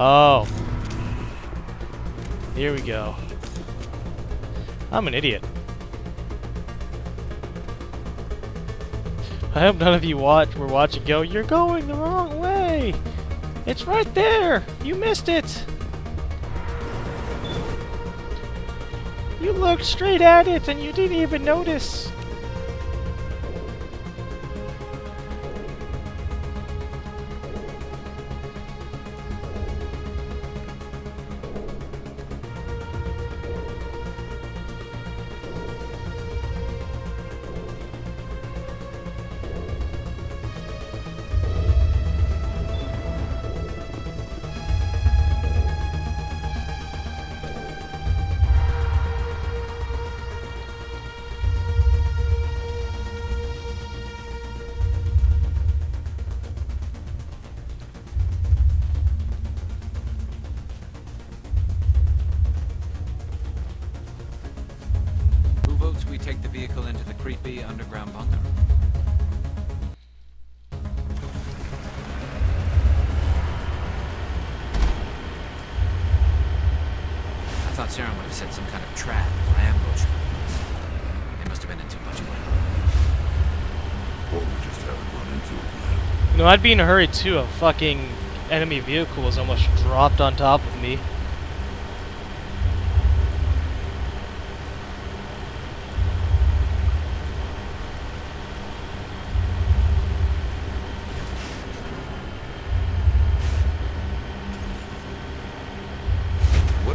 Oh. Here we go. I'm an idiot. I hope none of you were watching go, you're going the wrong way! It's right there! You missed it! You looked straight at it and you didn't even notice! We take the vehicle into the creepy underground bunker. I thought Saren would have set some kind of trap or ambush for us. They must have been in too much of a hurry. Or we just haven't run into it yet. You know, I'd be in a hurry too. A fucking enemy vehicle was almost dropped on top of me.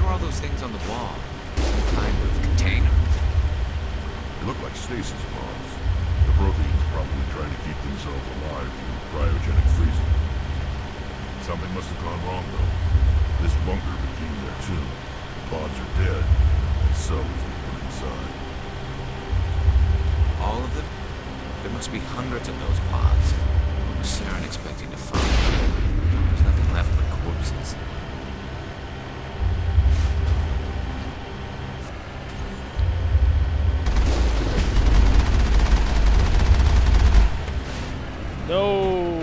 All those things on the wall. Some kind of container? They look like stasis pods. The Protheans probably trying to keep themselves alive through cryogenic freezing. Something must have gone wrong, though. This bunker became their tomb. The pods are dead, and so is everyone inside. All of them? There must be hundreds of those pods. What was Saren expecting to find? There's nothing left but corpses. No.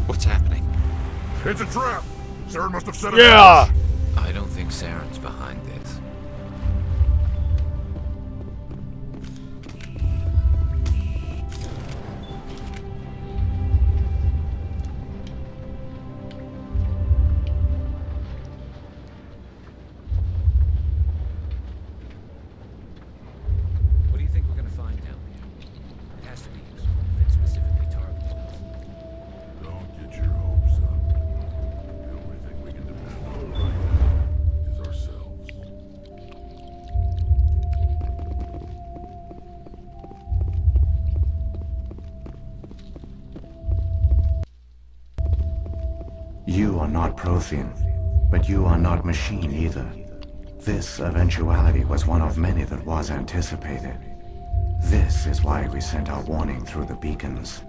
What's happening? It's a trap! Saren must have set it Yeah! I don't think Saren's behind this. You are not Prothean, but you are not machine either. This eventuality was one of many that was anticipated. This is why we sent our warning through the beacons.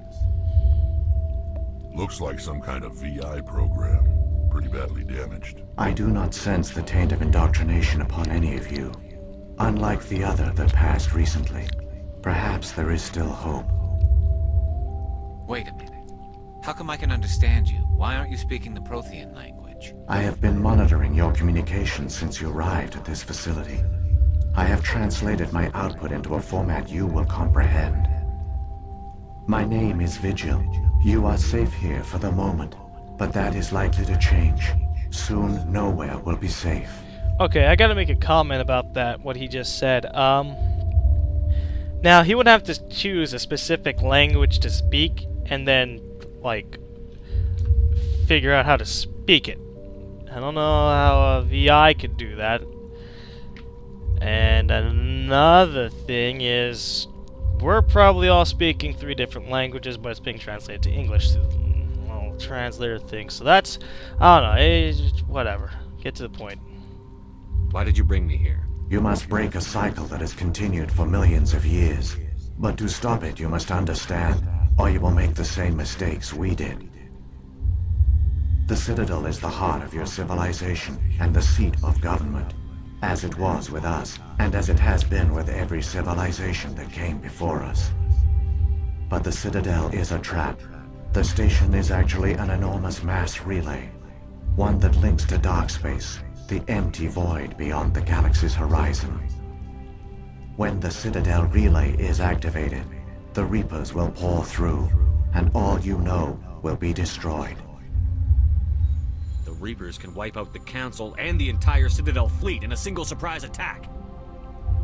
Looks like some kind of VI program. Pretty badly damaged. I do not sense the taint of indoctrination upon any of you. Unlike the other that passed recently. Perhaps there is still hope. Wait a minute. How come I can understand you? Why aren't you speaking the Prothean language? I have been monitoring your communications since you arrived at this facility. I have translated my output into a format you will comprehend. My name is Vigil. You are safe here for the moment, but that is likely to change. Soon, nowhere will be safe. Okay, I gotta make a comment about that, what he just said. Now, he would have to choose a specific language to speak, and then, like, figure out how to speak it. I don't know how a VI could do that. And another thing is, we're probably all speaking 3 different languages, but it's being translated to English through the translator thing. So that's, I don't know, it's whatever. Get to the point. Why did you bring me here? You must break a cycle that has continued for millions of years. But to stop it, you must understand, or you will make the same mistakes we did. The Citadel is the heart of your civilization and the seat of government. as it was with us, and as it has been with every civilization that came before us. But the Citadel is a trap. The station is actually an enormous mass relay, one that links to dark space, the empty void beyond the galaxy's horizon. When the Citadel relay is activated, the Reapers will pour through, and all you know will be destroyed. The Reapers can wipe out the Council and the entire Citadel fleet in a single surprise attack.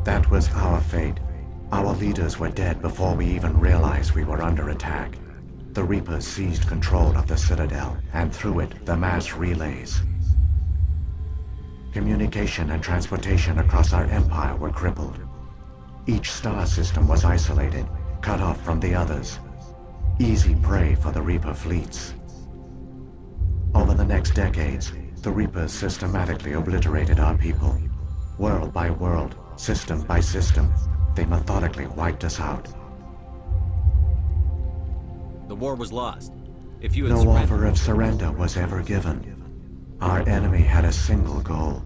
That was our fate. Our leaders were dead before we even realized we were under attack. The Reapers seized control of the Citadel, and through it, the mass relays. Communication and transportation across our empire were crippled. Each star system was isolated, cut off from the others. Easy prey for the Reaper fleets. Over the next decades, the Reapers systematically obliterated our people. World by world, system by system, they methodically wiped us out. The war was lost. If you had No surrendered... offer of surrender was ever given. Our enemy had a single goal: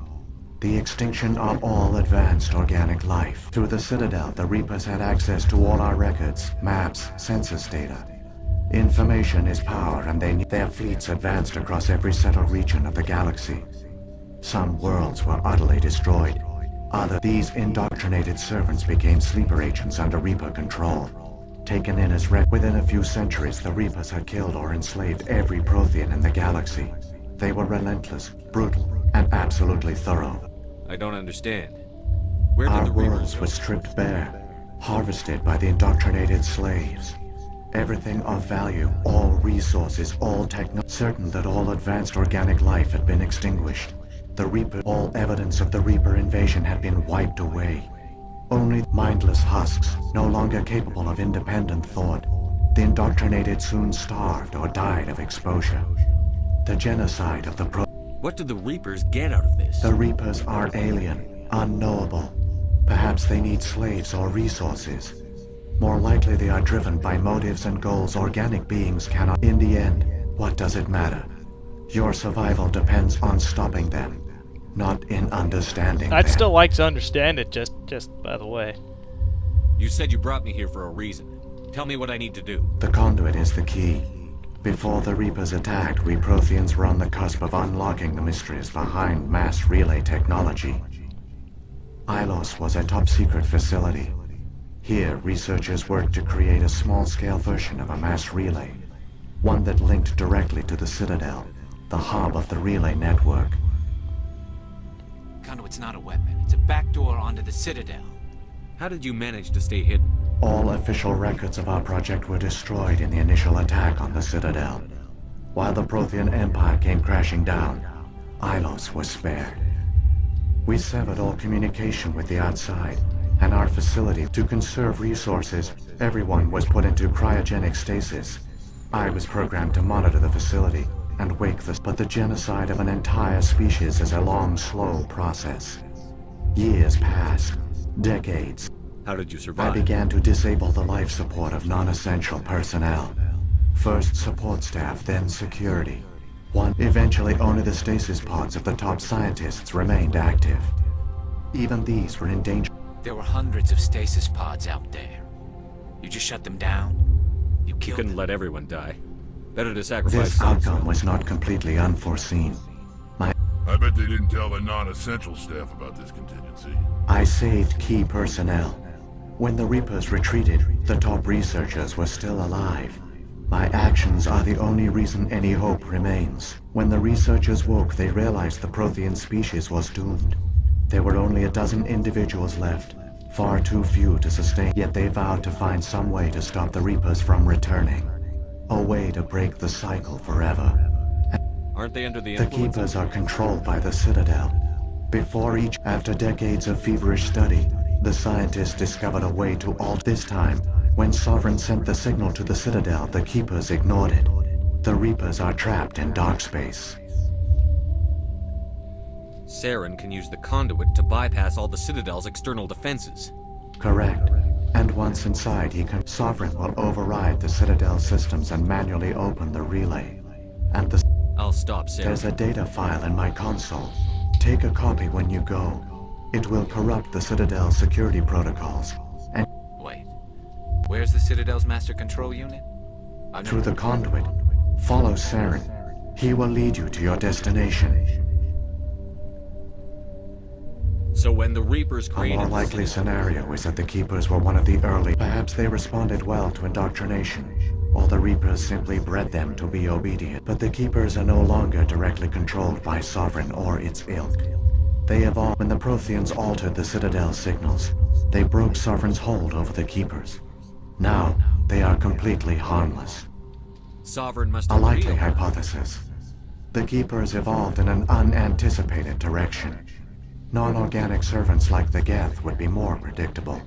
the extinction of all advanced organic life. Through the Citadel, the Reapers had access to all our records, maps, census data. Information is power, and their fleets advanced across every settled region of the galaxy. Some worlds were utterly destroyed. These indoctrinated servants became sleeper agents under Reaper control. Taken in as within a few centuries, the Reapers had killed or enslaved every Prothean in the galaxy. They were relentless, brutal, and absolutely thorough. I don't understand. Where did Our the Reapers worlds go? were stripped bare, harvested by the indoctrinated slaves. Everything of value, all resources, all certain that all advanced organic life had been extinguished. All evidence of the Reaper invasion had been wiped away. Only mindless husks, no longer capable of independent thought. The indoctrinated soon starved or died of exposure. The genocide of the What did the Reapers get out of this? The Reapers are alien, unknowable. Perhaps they need slaves or resources. More likely they are driven by motives and goals organic beings cannot. In the end, what does it matter? Your survival depends on stopping them, not in understanding I'd them. still like to understand it, just by the way. You said you brought me here for a reason. Tell me what I need to do. The conduit is the key. Before the Reapers attacked, we Protheans were on the cusp of unlocking the mysteries behind mass relay technology. Ilos was a top-secret facility. Here, researchers worked to create a small-scale version of a mass relay, one that linked directly to the Citadel, the hub of the relay network. Conduit's not a weapon. It's a backdoor onto the Citadel. How did you manage to stay hidden? All official records of our project were destroyed in the initial attack on the Citadel. While the Prothean Empire came crashing down, Ilos was spared. We severed all communication with the outside, and our facility. To conserve resources, everyone was put into cryogenic stasis. I was programmed to monitor the facility and wake but the genocide of an entire species is a long, slow process. Years passed, decades. How did you I survive? began to disable the life support of non-essential personnel. First support staff, then security. Eventually only the stasis pods of the top scientists remained active. Even these were in danger. There were hundreds of stasis pods out there. You just shut them down? You You killed couldn't them? let everyone die. Better to sacrifice This some. outcome was not completely unforeseen. I bet they didn't tell the non-essential staff about this contingency. I saved key personnel. When the Reapers retreated, the top researchers were still alive. My actions are the only reason any hope remains. When the researchers woke, they realized the Prothean species was doomed. There were only a dozen individuals left, far too few to sustain, yet they vowed to find some way to stop the Reapers from returning. A way to break the cycle forever. Aren't they under the The influence? Keepers are controlled by the Citadel. After decades of feverish study, the scientists discovered a way to alter. This time, when Sovereign sent the signal to the Citadel, the Keepers ignored it. The Reapers are trapped in dark space. Saren can use the conduit to bypass all the Citadel's external defenses. Correct. And once inside, Sovereign will override the Citadel systems and manually open the relay. And I'll stop Saren. there's a data file in my console. Take a copy when you go. It will corrupt the Citadel's security protocols, and Wait. Where's the Citadel's master control unit? I've through never- the conduit, follow Saren. He will lead you to your destination. So when the Reapers A created more the likely Citadel- scenario is that the Keepers were one of the early. Perhaps they responded well to indoctrination, or the Reapers simply bred them to be obedient. But the Keepers are no longer directly controlled by Sovereign or its ilk. They evolved when the Protheans altered the Citadel's signals. They broke Sovereign's hold over the Keepers. Now, they are completely harmless. Sovereign must A have likely realized- hypothesis. The Keepers evolved in an unanticipated direction. Non-organic servants like the Geth would be more predictable.